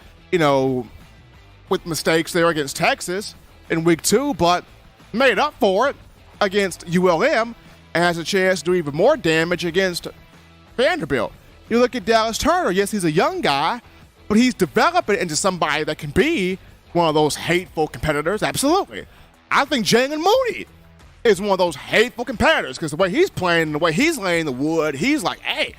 with mistakes there against Texas in week 2, but made up for it against ULM and has a chance to do even more damage against Vanderbilt. You look at Dallas Turner. Yes, he's a young guy, but he's developing into somebody that can be one of those hateful competitors. Absolutely. I think Jalen Mooney is one of those hateful competitors because the way he's playing and the way he's laying the wood, he's like, hey,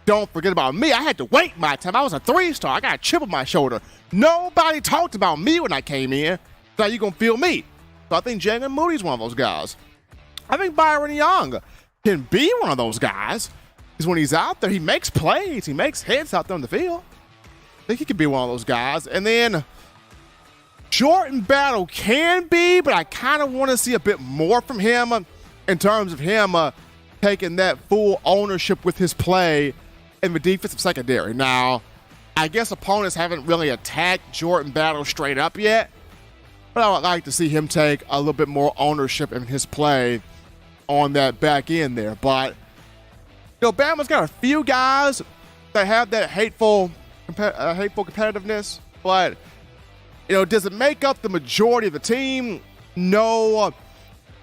don't forget about me. I had to wait my time. I was a 3-star. I got a chip on my shoulder. Nobody talked about me when I came in. So how you going to feel me? So I think Jalen Mooney's one of those guys. I think Byron Young can be one of those guys because when he's out there, he makes plays. He makes hits out there on the field. I think he could be one of those guys. And then Jordan Battle can be, but I kind of want to see a bit more from him in terms of him taking that full ownership with his play in the defensive secondary. Now, I guess opponents haven't really attacked Jordan Battle straight up yet, but I would like to see him take a little bit more ownership in his play on that back end there. But, Bama's got a few guys that have that hateful competitiveness, but, does it make up the majority of the team? No,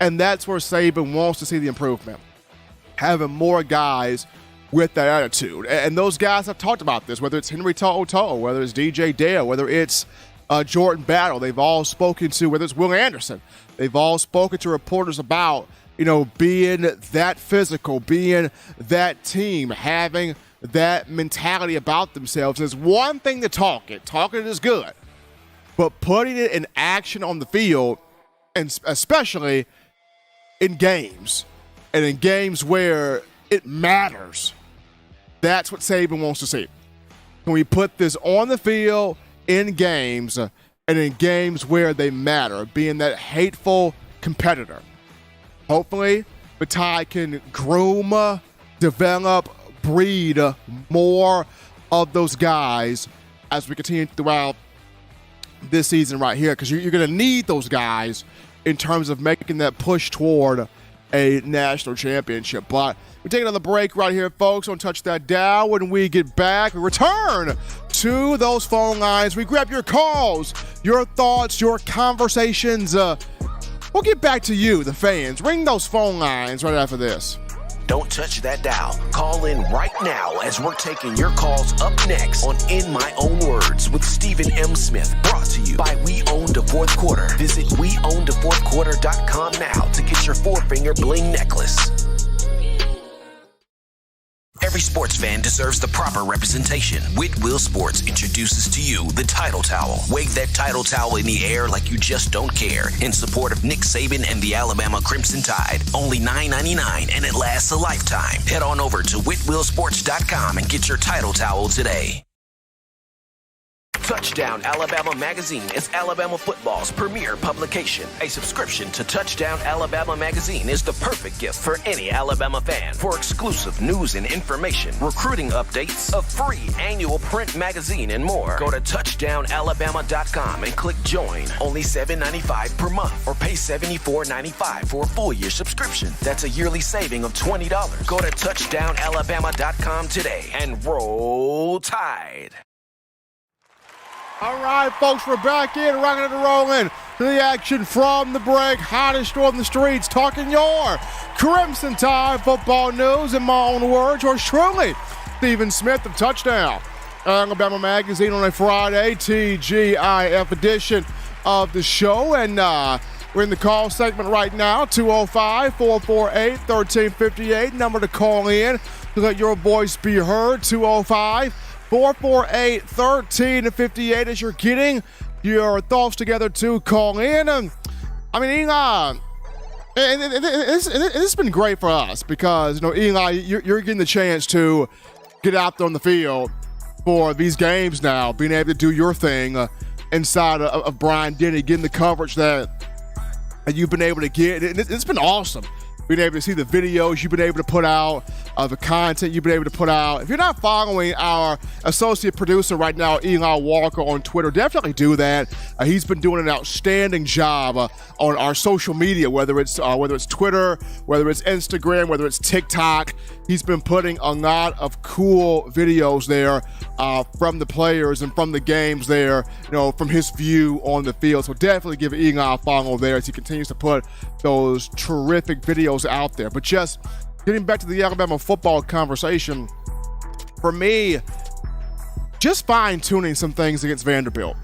and that's where Saban wants to see the improvement. Having more guys with that attitude. And those guys have talked about this, whether it's Henry To'oTo'o, whether it's DJ Dale, whether it's Jordan Battle. They've all spoken to, whether it's Will Anderson, they've all spoken to reporters about, being that physical, being that team, having that mentality about themselves. It's one thing to talk it. Talking it is good. But putting it in action on the field, and especially in games, and in games where it matters, that's what Saban wants to see. Can we put this on the field in games and in games where they matter, being that hateful competitor? Hopefully, Batai can groom, develop, breed more of those guys as we continue throughout this season right here, because you're going to need those guys in terms of making that push toward a national championship. But we take another break right here, folks, on Touch That Dial. When we get back, we return to those phone lines. We grab your calls, your thoughts, your conversations. We'll get back to you, the fans. Ring those phone lines right after this. Don't touch that dial. Call in right now as we're taking your calls up next on In My Own Words with Stephen M. Smith. Brought to you by We Own the Fourth Quarter. Visit WeOwnTheFourthQuarter.com now to get your 4-finger bling necklace. Every sports fan deserves the proper representation. Whitwell Sports introduces to you the Title Towel. Wave that Title Towel in the air like you just don't care in support of Nick Saban and the Alabama Crimson Tide. Only $9.99 and it lasts a lifetime. Head on over to WhitwellSports.com and get your Title Towel today. Touchdown Alabama Magazine is Alabama football's premier publication. A subscription to Touchdown Alabama Magazine is the perfect gift for any Alabama fan. For exclusive news and information, recruiting updates, a free annual print magazine, and more, go to touchdownalabama.com and click join. Only $7.95 per month, or pay $74.95 for a full year subscription. That's a yearly saving of $20. Go to touchdownalabama.com today and roll Tide. All right, folks, we're back in, rocking and rolling to the action from the break. Hottest on the streets, talking your Crimson Tide football news in my own words. Yours truly, Stephen Smith of Touchdown Alabama Magazine on a Friday, TGIF edition of the show. And we're in the call segment right now, 205-448-1358. Number to call in to let your voice be heard, 205-448-1358 as you're getting your thoughts together to call in. I mean, Eli, it's been great for us because, Eli, you're getting the chance to get out there on the field for these games now, being able to do your thing inside of Bryant-Denny, getting the coverage that you've been able to get. It's been awesome being able to see the videos you've been able to put out, the content you've been able to put out. If you're not following our associate producer right now, Eli Walker, on Twitter, definitely do that. He's been doing an outstanding job on our social media, whether it's Twitter, whether it's Instagram, whether it's TikTok. He's been putting a lot of cool videos there from the players and from the games there, from his view on the field. So definitely give Eli a follow there as he continues to put those terrific videos out there. But just getting back to the Alabama football conversation, for me, just fine-tuning some things against Vanderbilt.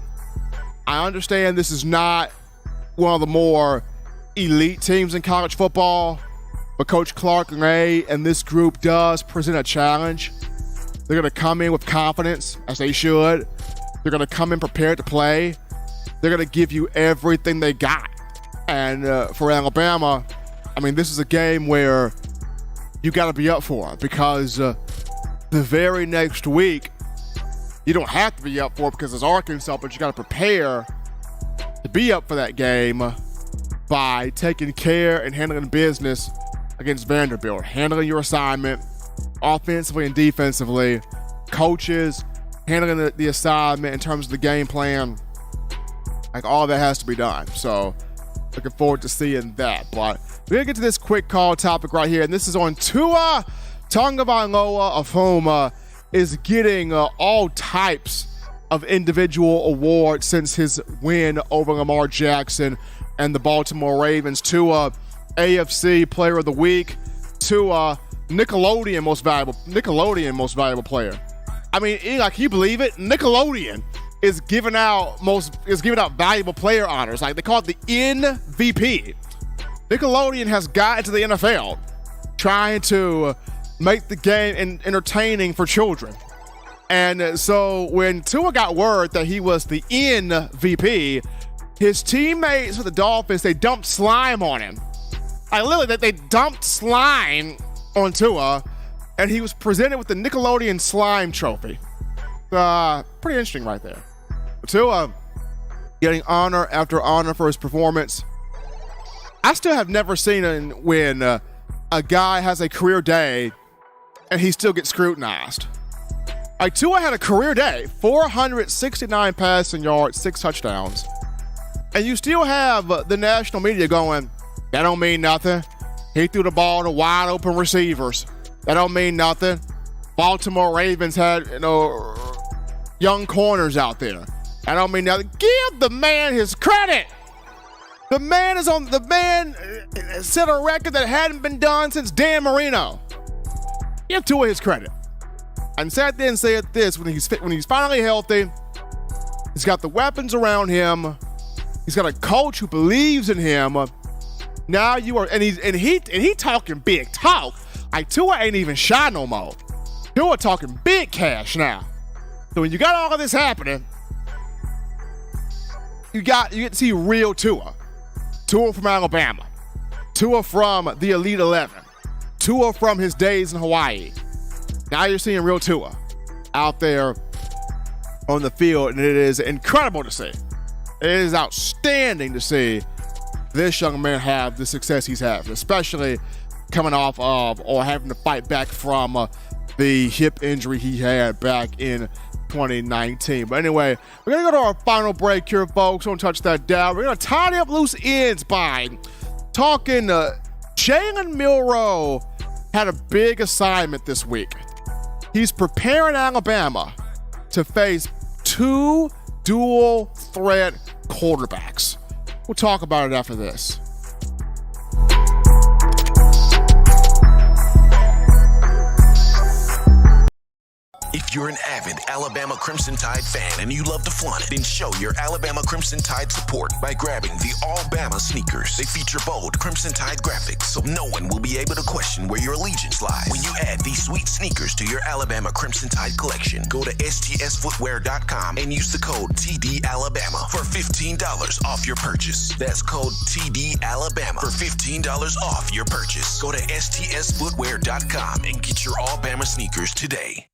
I understand this is not one of the more elite teams in college football, but Coach Clark and this group does present a challenge. They're going to come in with confidence, as they should. They're going to come in prepared to play. They're going to give you everything they got. And for Alabama, this is a game where you got to be up for it, because the very next week, you don't have to be up for it because it's Arkansas, but you got to prepare to be up for that game by taking care and handling business against Vanderbilt, handling your assignment offensively and defensively, coaches handling the assignment in terms of the game plan. All that has to be done. So looking forward to seeing that. But we're going to get to this quick call topic right here, and this is on Tua Tagovailoa, of whom is getting all types of individual awards since his win over Lamar Jackson and the Baltimore Ravens. Tua, AFC Player of the Week. Tua, Nickelodeon most valuable player. Eli, can you believe it? Nickelodeon is giving out valuable player honors. They call it the MVP. Nickelodeon has got into the NFL trying to make the game entertaining for children. And so when Tua got word that he was the MVP, his teammates for the Dolphins, they dumped slime on him. Literally, they dumped slime on Tua, and he was presented with the Nickelodeon Slime Trophy. Pretty interesting right there. Tua getting honor after honor for his performance. I still have never seen when a guy has a career day and he still gets scrutinized. Tua had a career day, 469 passing yards, 6 touchdowns. And you still have the national media going, that don't mean nothing. He threw the ball to wide open receivers. That don't mean nothing. Baltimore Ravens had, young corners out there. That don't mean nothing. Give the man his credit. The man set a record that hadn't been done since Dan Marino. Give Tua his credit. And sat there and said this: when he's finally healthy, he's got the weapons around him. He's got a coach who believes in him. Now you are, and he talking big talk. Tua ain't even shy no more. Tua talking big cash now. So when you got all of this happening, you get to see real Tua. Tua from Alabama. Tua from the Elite 11. Tua from his days in Hawaii. Now you're seeing real Tua out there on the field, and it is incredible to see. It is outstanding to see this young man have the success he's having, especially coming off of or having to fight back from the hip injury he had back in 2019. But anyway, we're going to go to our final break here, folks. Don't touch that dial. We're going to tidy up loose ends by talking Jalen Milroe had a big assignment this week. He's preparing Alabama to face 2 dual threat quarterbacks. We'll talk about it after this. If you're an avid Alabama Crimson Tide fan and you love to flaunt it, then show your Alabama Crimson Tide support by grabbing the All-Bama sneakers. They feature bold Crimson Tide graphics, so no one will be able to question where your allegiance lies. When you add these sweet sneakers to your Alabama Crimson Tide collection, go to STSfootwear.com and use the code TDAlabama for $15 off your purchase. That's code TDAlabama for $15 off your purchase. Go to STSfootwear.com and get your All-Bama sneakers today.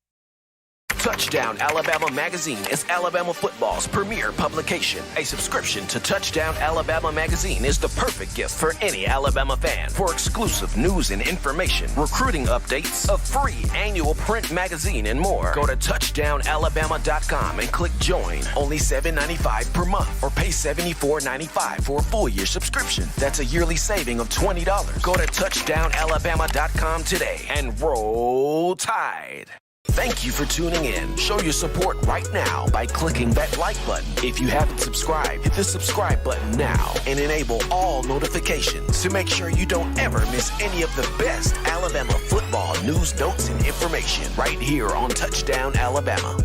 Touchdown Alabama Magazine is Alabama football's premier publication. A subscription to Touchdown Alabama Magazine is the perfect gift for any Alabama fan. For exclusive news and information, recruiting updates, a free annual print magazine, and more, go to touchdownalabama.com and click join. Only $7.95 per month, or pay $74.95 for a full year subscription. That's a yearly saving of $20. Go to touchdownalabama.com today and roll Tide. Thank you for tuning in. Show your support right now by clicking that like button. If you haven't subscribed, hit the subscribe button now and enable all notifications to make sure you don't ever miss any of the best Alabama football news, notes, and information right here on Touchdown Alabama.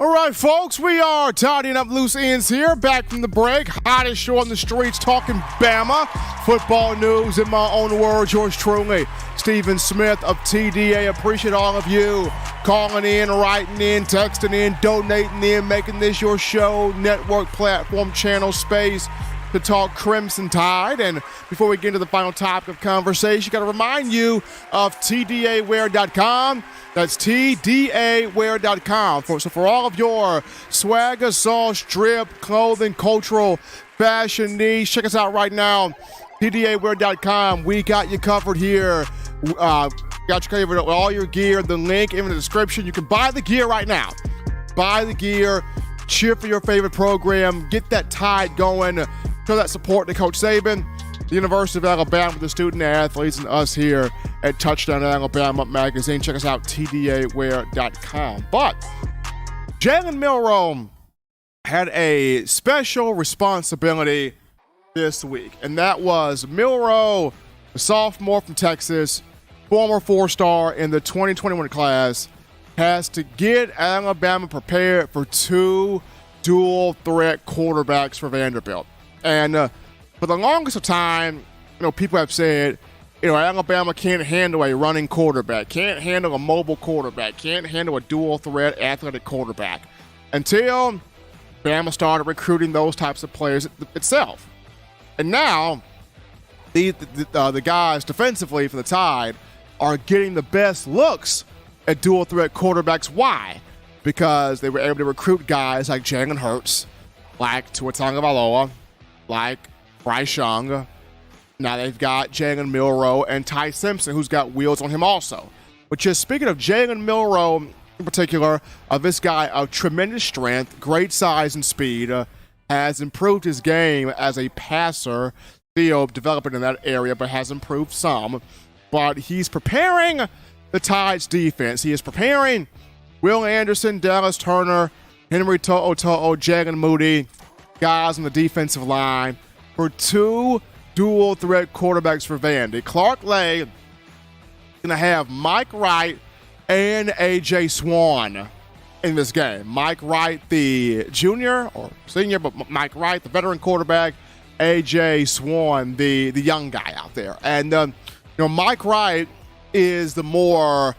All right, folks, we are tidying up loose ends here. Back from the break, hottest show on the streets, talking Bama football news. In my own words, yours truly, Stephen Smith of TDA. Appreciate all of you calling in, writing in, texting in, donating in, making this your show, network, platform, channel, space to talk Crimson Tide. And before we get into the final topic of conversation, got to remind you of TDAwear.com. That's TDAwear.com. So for all of your swagger, sauce, drip, clothing, cultural, fashion needs, check us out right now. TDAwear.com. We got you covered here. Got you covered with all your gear. The link in the description. You can buy the gear right now. Buy the gear. Cheer for your favorite program. Get that Tide going. Show that support to Coach Saban, the University of Alabama, the student athletes, and us here at Touchdown Alabama Magazine. Check us out, TDAwear.com. But Jalen Milroe had a special responsibility this week, and that was Milroe, a sophomore from Texas, former four-star in the 2021 class, has to get Alabama prepared for two dual-threat quarterbacks for Vanderbilt. And for the longest of time, people have said, Alabama can't handle a running quarterback, can't handle a mobile quarterback, can't handle a dual-threat athletic quarterback, until Bama started recruiting those types of players itself. And now, the guys defensively for the Tide are getting the best looks at dual-threat quarterbacks. Why? Because they were able to recruit guys like Jalen Hurts, like Tua Tagovailoa, like Bryce Young. Now they've got Jalen Milroe and Ty Simpson, who's got wheels on him also. But just speaking of Jalen Milroe in particular, this guy of tremendous strength, great size and speed, has improved his game as a passer, still developing in that area, but has improved some. But he's preparing the Tide's defense. He is preparing Will Anderson, Dallas Turner, Henry To'o, Jalen Moody, guys on the defensive line, for two dual-threat quarterbacks for Vandy. Clark Lay going to have Mike Wright and A.J. Swan in this game. Mike Wright, the junior or senior, but Mike Wright, the veteran quarterback, A.J. Swan, the young guy out there. And, Mike Wright is the more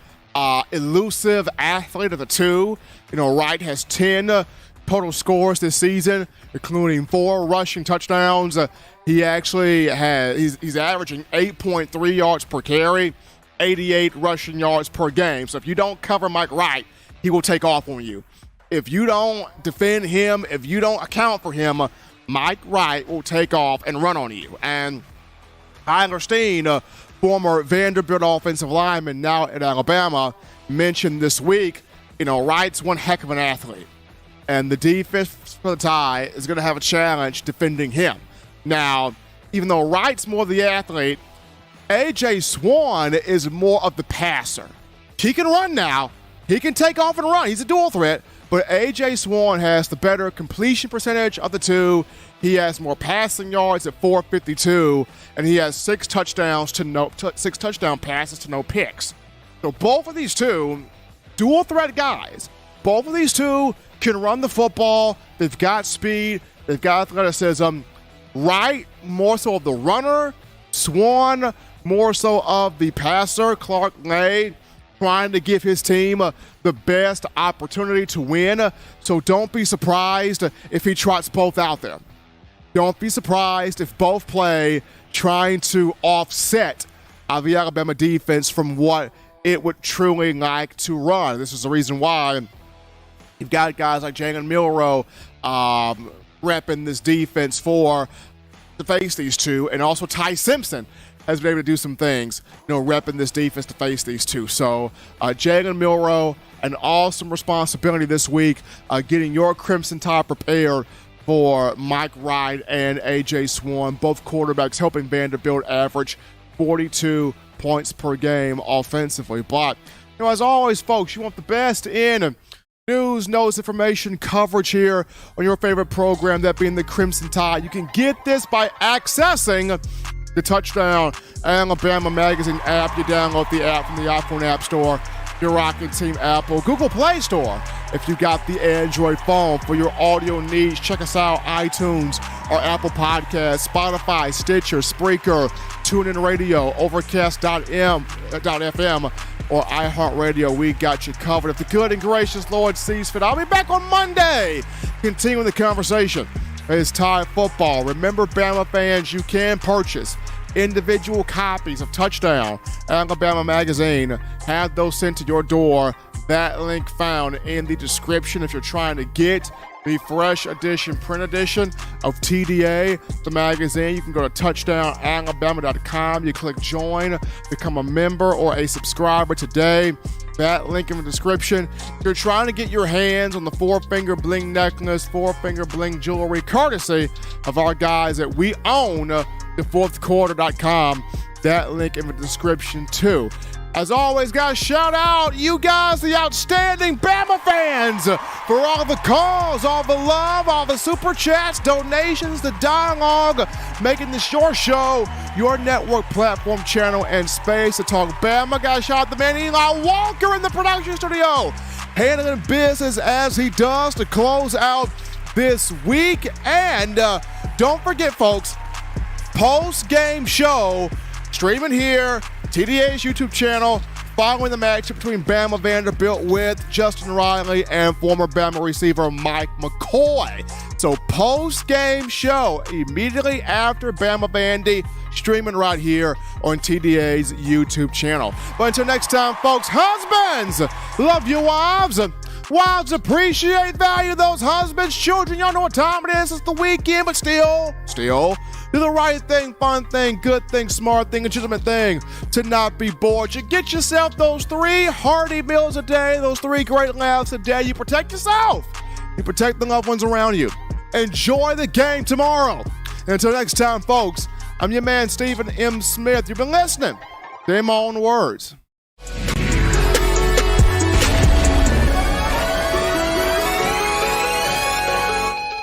elusive athlete of the two. Wright has 10 total scores this season, including 4 rushing touchdowns. He actually he's averaging 8.3 yards per carry, 88 rushing yards per game. So if you don't cover Mike Wright, he will take off on you. If you don't defend him, if you don't account for him, Mike Wright will take off and run on you. And Tyler Steen, former Vanderbilt offensive lineman, now at Alabama, mentioned this week, Wright's one heck of an athlete. And the defense for the Tide is going to have a challenge defending him. Now, even though Wright's more the athlete, A.J. Swan is more of the passer. He can run now. He can take off and run. He's a dual threat. But A.J. Swan has the better completion percentage of the two. He has more passing yards at 452, and he has 6 touchdown passes to no picks. So both of these two, dual threat guys, both of these two can run the football. They've got speed. They've got athleticism. Wright, more so of the runner. Swan, more so of the passer. Clark Lay trying to give his team the best opportunity to win. So don't be surprised if he trots both out there. Don't be surprised if both play trying to offset the Alabama defense from what it would truly like to run. This is the reason why you've got guys like Jalen Milroe repping this defense to face these two, and also Ty Simpson has been able to do some things, repping this defense to face these two. So Jalen Milroe, an awesome responsibility this week, getting your Crimson Tide prepared for Mike Wright and A.J. Swan, both quarterbacks helping Vanderbilt average 42 points per game offensively. But, as always, folks, you want the best in news, notes, information, coverage here on your favorite program, that being the Crimson Tide. You can get this by accessing the Touchdown Alabama Magazine app. You download the app from the iPhone App Store, your Rocket Team Apple, Google Play Store. If you got the Android phone for your audio needs, check us out, iTunes or Apple Podcasts, Spotify, Stitcher, Spreaker, TuneIn Radio, Overcast.fm, or iHeartRadio. We got you covered. If the good and gracious Lord sees fit, I'll be back on Monday, continuing the conversation. It's Tide football. Remember, Bama fans, you can purchase individual copies of Touchdown Alabama Magazine. Have those sent to your door. That link found in the description. If you're trying to get the fresh edition, print edition of TDA, the magazine, you can go to touchdownalabama.com. You click join, become a member or a subscriber today. That link in the description. If you're trying to get your hands on the 4-finger bling necklace, 4-finger bling jewelry, courtesy of our guys at We Own thefourthquarter.com. That link in the description too. As always, guys, shout out you guys, the outstanding Bama fans, for all the calls, all the love, all the super chats, donations, the dialogue, making this your show, your network platform, channel, and space to talk Bama. Guys, shout out the man Eli Walker in the production studio, handling business as he does to close out this week. And don't forget, folks, post-game show streaming here, TDA's YouTube channel, following the matchup between Bama Vanderbilt with Justin Riley and former Bama receiver Mike McCoy. So post-game show immediately after Bama Vandy, streaming right here on TDA's YouTube channel. But until next time, folks, husbands, love your wives. Wives appreciate, value those husbands. Children, y'all know what time it is. It's the weekend, but still, do the right thing, fun thing, good thing, smart thing, legitimate thing to not be bored. You get yourself those 3 hearty meals a day, those 3 great laughs a day. You protect yourself. You protect the loved ones around you. Enjoy the game tomorrow. And until next time, folks, I'm your man, Stephen M. Smith. You've been listening to In My Own Words.